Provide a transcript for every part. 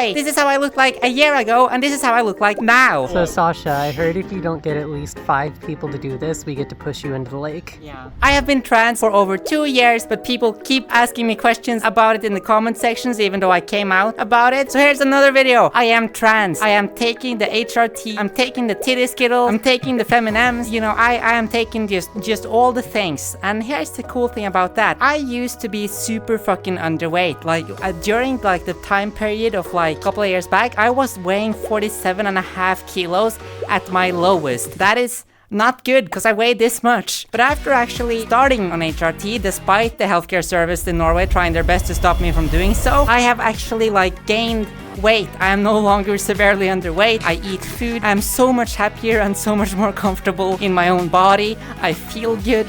hey, this is how I looked like a year ago, and this is how I look like now. So Sasha, I heard if you don't get at least 5 people to do this, we get to push you into the lake. Yeah. I have been trans for over 2 years, but people keep asking me questions about it in the comment sections, even though I came out about it. So here's another video. I am trans. I am taking the HRT. I'm taking the titty skittle. I'm taking the feminems. You know, I am taking just all the things. And here's the cool thing about that. I used to be super fucking underweight. Like during like the time period of like a couple of years back, I was weighing 47.5 kilos at my lowest. That is not good because I weighed this much. But after actually starting on HRT, despite the healthcare service in Norway trying their best to stop me from doing so, I have actually like gained weight. I am no longer severely underweight. I eat food. I'm so much happier and so much more comfortable in my own body. I feel good.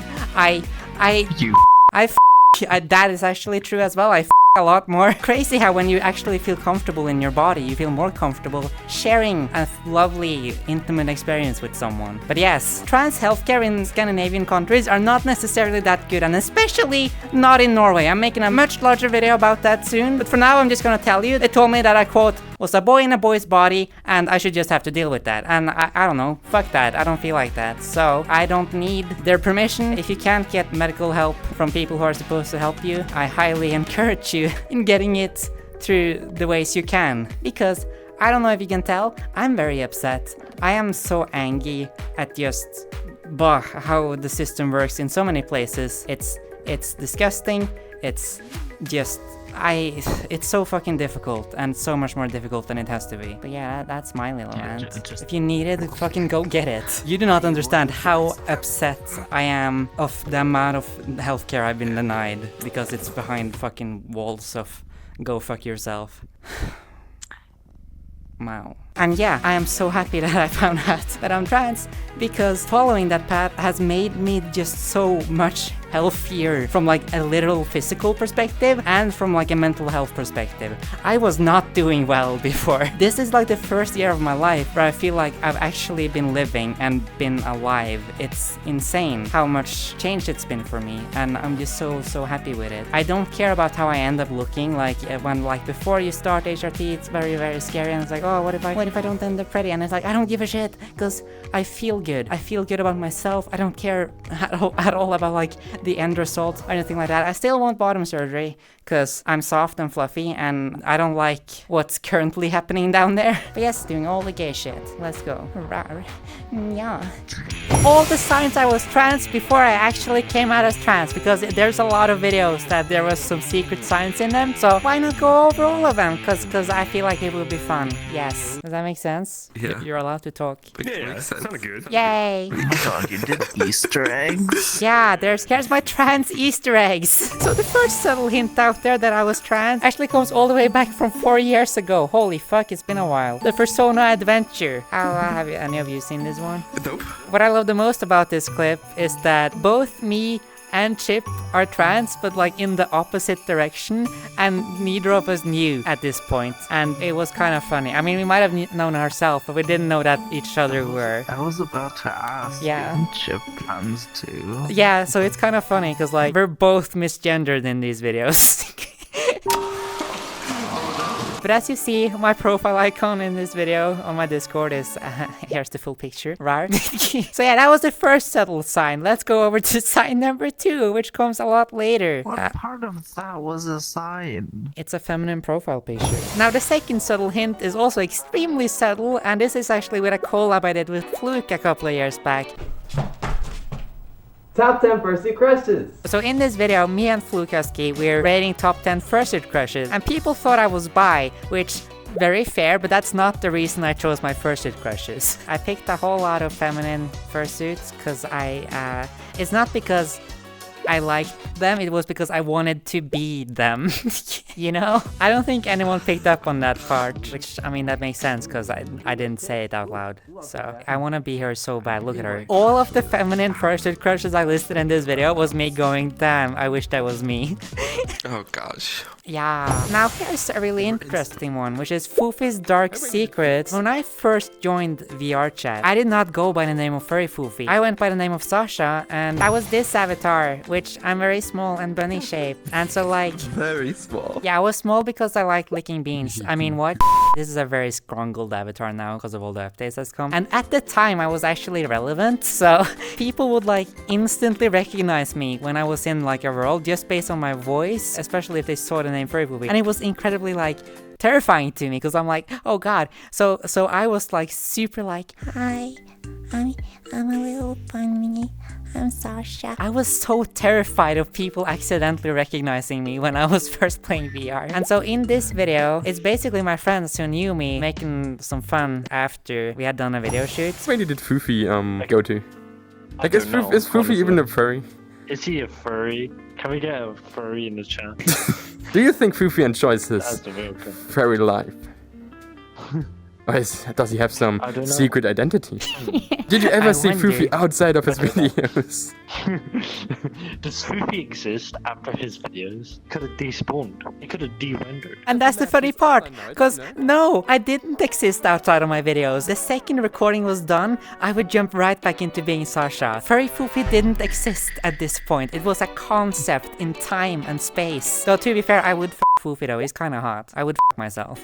That is actually true as well. I a lot more. Crazy how when you actually feel comfortable in your body, you feel more comfortable sharing a lovely, intimate experience with someone. But yes, trans healthcare in Scandinavian countries are not necessarily that good, and especially not in Norway. I'm making a much larger video about that soon, but for now I'm just gonna tell you, they told me that I, quote, was a boy in a boy's body, and I should just have to deal with that. And I don't know, fuck that, I don't feel like that. So I don't need their permission. If you can't get medical help from people who are supposed to help you, I highly encourage you in getting it through the ways you can. Because, I don't know if you can tell, I'm very upset. I am so angry at just how the system works in so many places. It's disgusting, it's just... it's so fucking difficult, and so much more difficult than it has to be. But yeah, that's my little rant. If you need it, fucking go get it. You do not understand how upset I am of the amount of healthcare I've been denied because it's behind fucking walls of go fuck yourself. Wow. And yeah, I am so happy that I found out that I'm trans, because following that path has made me just so much healthier from like a literal physical perspective and from like a mental health perspective. I was not doing well before. This is like the first year of my life where I feel like I've actually been living and been alive. It's insane how much change it's been for me, and I'm just so happy with it. I don't care about how I end up looking. Like when like before you start HRT, it's very scary, and it's like, oh, what if I don't end up pretty? And it's like, I don't give a shit, because I feel good. I feel good about myself. I don't care at all about like the end result or anything like that. I still want bottom surgery because I'm soft and fluffy and I don't like what's currently happening down there. But yes, doing all the gay shit. Let's go. Rawr. Yeah. All the signs I was trans before I actually came out as trans, because there's a lot of videos that there was some secret signs in them. So why not go over all of them? Because I feel like it would be fun. Yes. Does that make sense? Yeah. You're allowed to talk. Yeah, sounded good. Yay. Oh my god, you did Easter eggs? Yeah, here's my trans Easter eggs. So the first subtle hint out there that I was trans actually comes all the way back from 4 years ago. Holy fuck, it's been a while. The Persona Adventure. Have any of you seen this one? Nope. What I love the most about this clip is that both me and Chip are trans, but like in the opposite direction, and neither of us knew at this point, and it was kind of funny. I mean, we might have known ourselves, but we didn't know that each other were. I was about to ask. Yeah. Isn't Chip trans too? Yeah, so it's kind of funny because like we're both misgendered in these videos. But as you see, my profile icon in this video on my Discord is, here's the full picture, rawr. So yeah, that was the first subtle sign. Let's go over to sign number 2, which comes a lot later. What part of that was a sign? It's a feminine profile picture. Now the second subtle hint is also extremely subtle, and this is actually with a collab I did with Fluke a couple of years back. Top 10 fursuit crushes. So in this video, me and Flukaski, we're rating top 10 fursuit crushes, and people thought I was bi, which very fair, but that's not the reason I chose my fursuit crushes. I picked a whole lot of feminine fursuits because it's not because I liked them, it was because I wanted to be them. You know? I don't think anyone picked up on that part, which, I mean, that makes sense because I didn't say it out loud. So, I want to be her so bad, look at her. All of the feminine fursuit crushes I listed in this video was me going, damn, I wish that was me. Oh gosh. Yeah. Now here's a really interesting one, which is Foofy's Dark Secrets. When I first joined VR chat, I did not go by the name of Furry Foofy. I went by the name of Sasha, and I was this avatar, which I'm very small and bunny shaped. And so like... Very small. Yeah, I was small because I like licking beans. I mean, what? This is a very scrungled avatar now because of all the updates that's come. And at the time, I was actually relevant, so people would like instantly recognize me when I was in like a world just based on my voice, especially if they saw the name Furry Foofy. And it was incredibly like terrifying to me because I'm like, oh god. So I was like super like, hi, I'm a little bunny. I'm Sasha. I was so terrified of people accidentally recognizing me when I was first playing VR. And so in this video, it's basically my friends who knew me making some fun after we had done a video shoot. Where did Foofy go to? I guess don't know, is Foofy even a furry? Is he a furry? Can we get a furry in the chat? Do you think Foofy enjoys his That's the real question. furry life? Or does he have some I don't know. secret identity? Did you ever I see wonder. Foofy outside of his videos? Does Furry exist after his videos? Could have despawned. It could have de-rendered. And that's the funny part, because no, I didn't exist outside of my videos. The second recording was done, I would jump right back into being Sasha. Furry Foofy didn't exist at this point. It was a concept in time and space. Though to be fair, I would f Foofy though, he's kinda hot. I would f myself.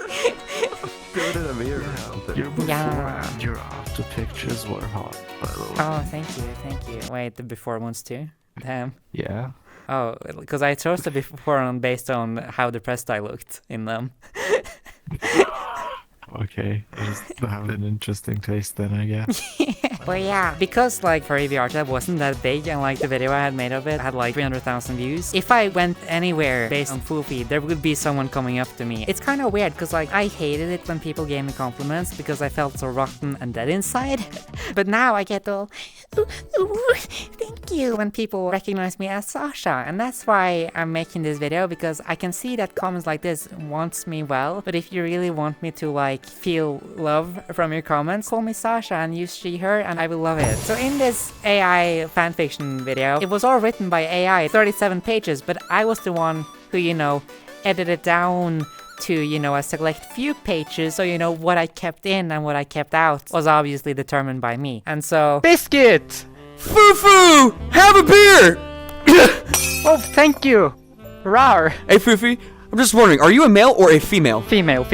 Do it in a mirror or something. Your before Yeah. and your after pictures were hot, by the way. Oh, thank you. Wait, the before ones too? Damn. Yeah. Oh, because I chose the before one based on how depressed I looked in them. Okay. I just have an interesting taste then, I guess. But yeah, because like Furry VR chat wasn't that big and like the video I had made of it had like 300,000 views. If I went anywhere based on Foofy, there would be someone coming up to me. It's kind of weird because like I hated it when people gave me compliments because I felt so rotten and dead inside. But now I get all, ooh, thank you, when people recognize me as Sasha. And that's why I'm making this video, because I can see that comments like this wants me well. But if you really want me to like feel love from your comments, call me Sasha and use she, her, and I will love it. So in this AI fanfiction video, it was all written by AI, 37 pages, but I was the one who, you know, edited down to, you know, a select few pages, so, you know, what I kept in and what I kept out was obviously determined by me. And so... Biscuit! Foo-foo! Have a beer! Oh, thank you! Rawr! Hey, Foofy, I'm just wondering, are you a male or a female? Female.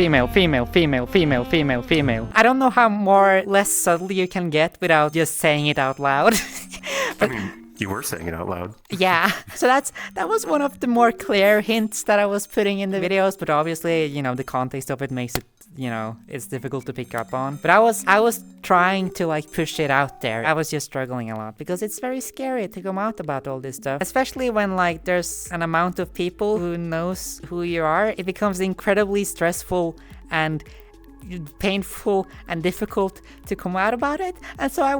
I don't know how more less subtle you can get without just saying it out loud. I mean, you were saying it out loud. Yeah, so that was one of the more clear hints that I was putting in the videos, but obviously, you know, the context of it makes it, you know, it's difficult to pick up on. But I was trying to like push it out there. I was just struggling a lot because it's very scary to come out about all this stuff, especially when like there's an amount of people who knows who you are. It becomes incredibly stressful and painful and difficult to come out about it. And so it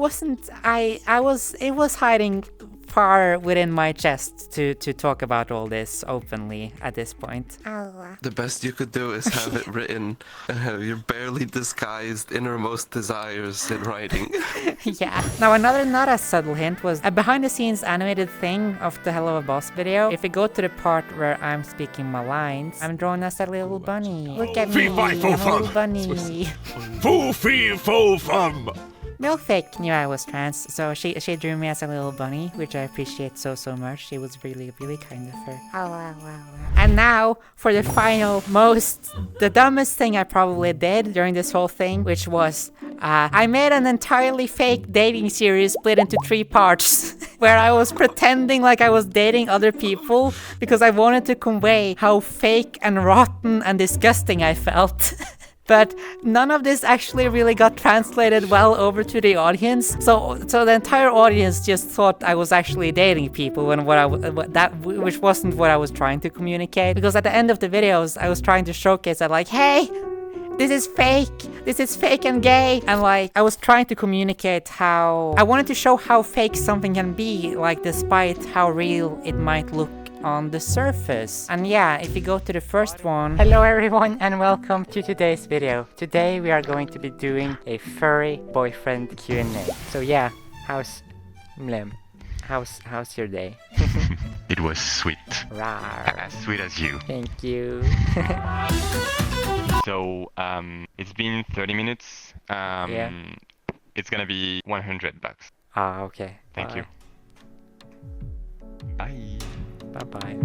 was hiding far within my chest to talk about all this openly at this point. The best you could do is have it written, your barely disguised innermost desires in writing. Yeah. Now another not as subtle hint was a behind the scenes animated thing of the Hell of a Boss video. If we go to the part where I'm speaking my lines, I'm drawn as a little bunny. Look at me, I'm a little bunny. Foo-fee-fo-fum! Milkfake knew I was trans, so she drew me as a little bunny, which I appreciate so much. She was really kind of her. And now for the final the dumbest thing I probably did during this whole thing, which was I made an entirely fake dating series split into 3 parts where I was pretending like I was dating other people because I wanted to convey how fake and rotten and disgusting I felt. But none of this actually really got translated well over to the audience. So the entire audience just thought I was actually dating people when which wasn't what I was trying to communicate. Because at the end of the videos, I was trying to showcase that like, hey, this is fake and gay. And like, I was trying to communicate how I wanted to show how fake something can be, like despite how real it might look on the surface. And yeah, if you go to the first one. Hello everyone and welcome to today's video. Today we are going to be doing a furry boyfriend Q&A. So yeah, how's your day? It was sweet. Rawr. As sweet as you. Thank you. So, it's been 30 minutes. Yeah. It's gonna be $100. Ah, okay. Thank you. Bye. Bye-bye.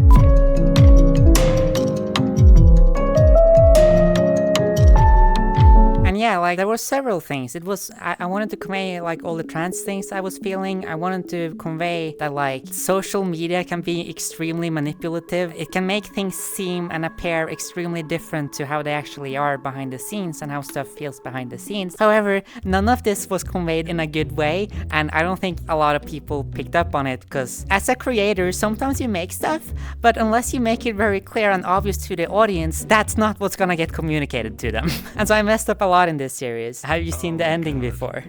And yeah, like there were several things. I wanted to convey like all the trans things I was feeling. I wanted to convey that like social media can be extremely manipulative. It can make things seem and appear extremely different to how they actually are behind the scenes and how stuff feels behind the scenes. However, none of this was conveyed in a good way, and I don't think a lot of people picked up on it, because as a creator, sometimes you make stuff, but unless you make it very clear and obvious to the audience, that's not what's gonna get communicated to them. And so I messed up a lot in this series. Have you seen the ending before?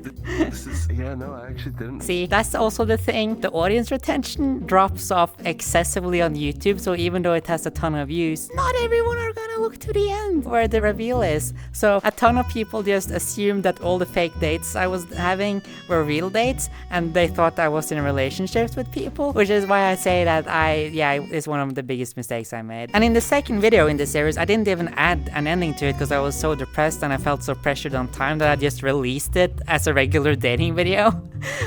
Yeah, no, I actually didn't. See, that's also the thing. The audience retention drops off excessively on YouTube, so even though it has a ton of views, not everyone are gonna look to the end where the reveal is. So a ton of people just assumed that all the fake dates I was having were real dates, and they thought I was in relationships with people, which is why I say that it's one of the biggest mistakes I made. And in the second video in this series, I didn't even add an ending to it because I was so depressed and I felt so pressured on time that I just released it as a regular dating video,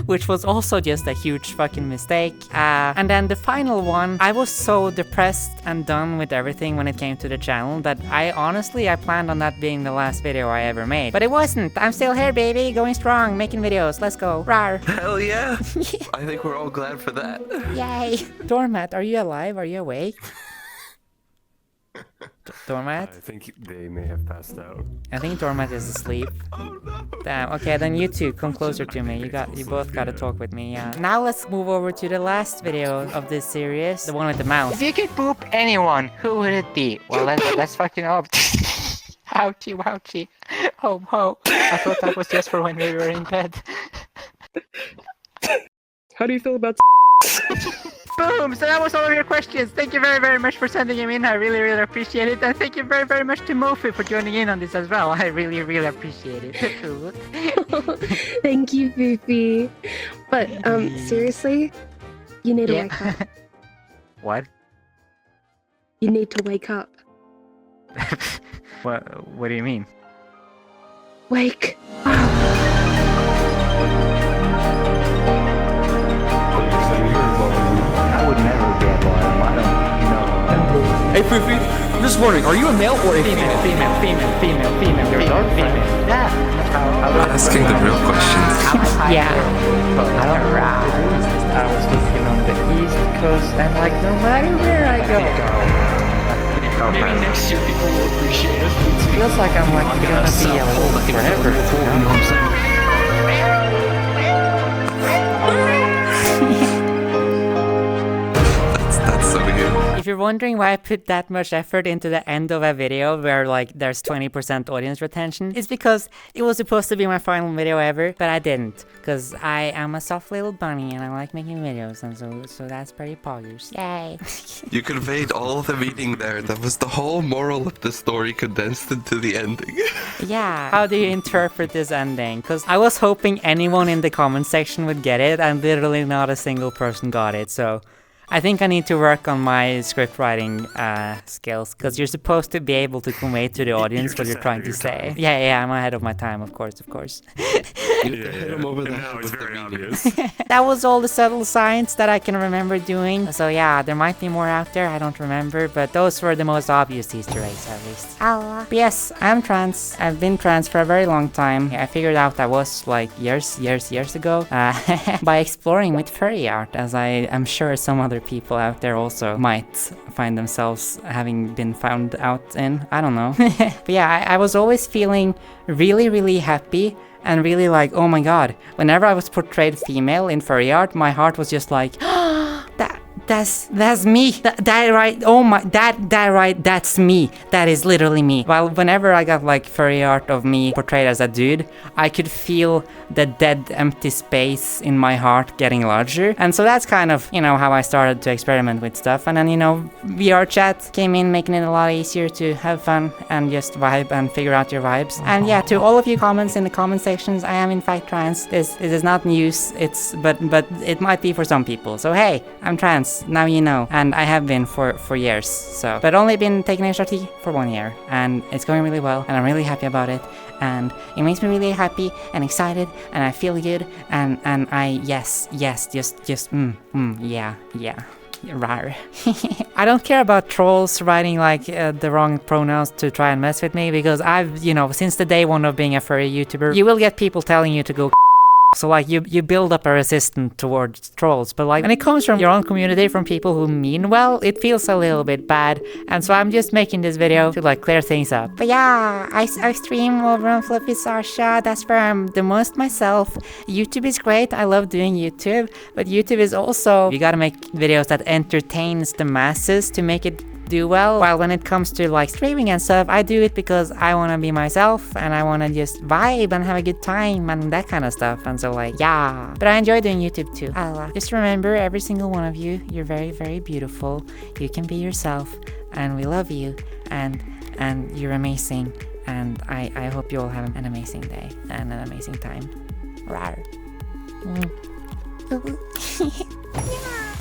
which was also just a huge fucking mistake. And then the final one, I was so depressed and done with everything when it came to the channel that I planned on that being the last video I ever made. But it wasn't. I'm still here, baby, going strong, making videos. Let's go. Rawr. Hell yeah! I think we're all glad for that. Yay. Doormat, are you alive? Are you awake? Doormat? I think they may have passed out. I think Doormat is asleep. Damn. Okay, then you two come closer to me. You both gotta talk with me. Yeah. Now let's move over to the last video of this series, the one with the mouse. If you could poop anyone, who would it be? Well, let's fucking up. Ouchie, wouchie. Ho ho. I thought that was just for when we were in bed. How do you feel about Boom! So that was all of your questions. Thank you very, very much for sending them in. I really, really appreciate it. And thank you very, very much to Mofi for joining in on this as well. I really, really appreciate it. Thank you, Fufi. But, seriously, you need to wake up. What? You need to wake up. What do you mean? Wake up. I would never be a bottom. I don't know. Hey, Fufi, I'm just wondering, are you a male or a female? Female. You're a dog? Female. Yeah. Asking the real questions. Yeah. I don't know. I was looking on the east coast and like no matter where I go. Maybe next year people will appreciate it. Feels like I'm like gonna be alone forever. You know what I'm saying? If you're wondering why I put that much effort into the end of a video where like there's 20% audience retention, it's because it was supposed to be my final video ever, but I didn't, because I am a soft little bunny and I like making videos, and so that's pretty poggers. Yay! You conveyed all the meaning there. That was the whole moral of the story condensed into the ending. Yeah. How do you interpret this ending? Because I was hoping anyone in the comment section would get it, and literally not a single person got it, so I think I need to work on my script writing skills, because you're supposed to be able to convey to the audience what you're trying to say. Yeah, I'm ahead of my time, of course. You hit him over the head with the obvious. That was all the subtle science that I can remember doing. So yeah, there might be more out there, I don't remember, but those were the most obvious Easter eggs at least. But yes, I'm trans. I've been trans for a very long time. I figured out I was like years ago by exploring with furry art, as I am sure some other people out there also might find themselves having been found out in. I don't know. But yeah, I was always feeling really happy and really like, oh my god. Whenever I was portrayed female in furry art, my heart was just like, that's me. That right. Oh my, that right. That's me. That is literally me. Well, whenever I got like furry art of me portrayed as a dude, I could feel the dead, empty space in my heart getting larger. And so that's kind of, how I started to experiment with stuff. And then, VR chat came in, making it a lot easier to have fun and just vibe and figure out your vibes. And yeah, to all of you comments in the comment sections, I am in fact trans. This is not news. But it might be for some people. So hey, I'm trans. yes, now you know. And I have been for years, so. But only been taking HRT for 1 year, and it's going really well, and I'm really happy about it. And it makes me really happy and excited, and I feel good, and I, yes, yeah. Rawr. I don't care about trolls writing like the wrong pronouns to try and mess with me, because I've, you know, since the day one of being a furry YouTuber, you will get people telling you to go. So like you build up a resistance towards trolls, but like when it comes from your own community, from people who mean well, it feels a little bit bad. And so I'm just making this video to like clear things up. But yeah, I stream over on Fluffy Sasha. That's where I'm the most myself. YouTube is great. I love doing YouTube, but YouTube is also, you gotta make videos that entertains the masses to make it do well. While when it comes to like streaming and stuff, I do it because I want to be myself and I want to just vibe and have a good time and that kind of stuff. And so like, yeah. But I enjoy doing YouTube too. Just remember, every single one of you, you're very, very beautiful. You can be yourself, and we love you, and you're amazing. And I hope you all have an amazing day and an amazing time. Rawr.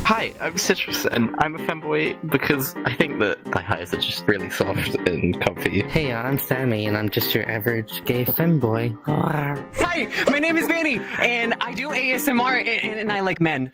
Hi, I'm Citrus, and I'm a femboy because I think that thigh highs are just really soft and comfy. Hey, I'm Sammy, and I'm just your average gay femboy. Hi, my name is Manny, and I do ASMR, and I like men.